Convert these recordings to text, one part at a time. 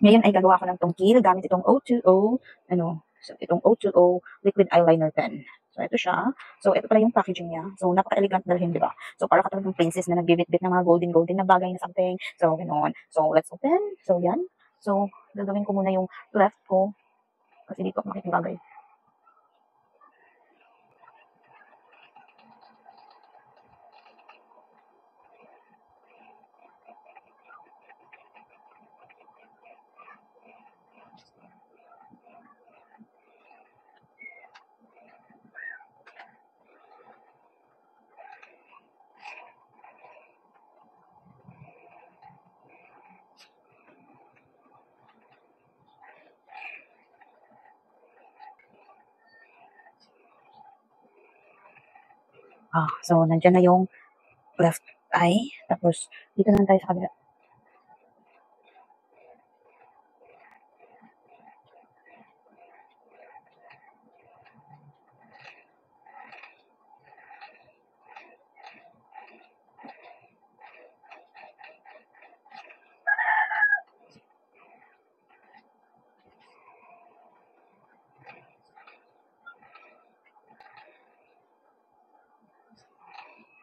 Ngayon ay gagawa ko ng tungkil gamit itong O2O, itong O2O liquid eyeliner pen. So, ito siya. So, ito pala yung packaging niya. So, napaka-elegant dalhin, di ba? So, para ka talagang princess na nagbibit-bit ng mga golden na bagay na something. So, ganoon. So, let's open. So, yan. So, gagawin ko muna yung left ko. Kasi dito ako makikibagay. So, nandyan na yung left eye. Tapos, dito naman tayo sa kabila.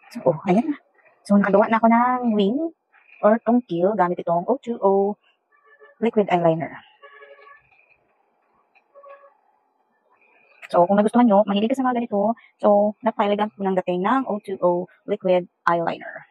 So, ayan na. So, nakagawa na ako ng wing or tungkil gamit itong O2O liquid eyeliner. So, kung nagustuhan nyo, mahilig ka sa mga ganito, so, napaka-elegant po ng dating ng O2O liquid eyeliner.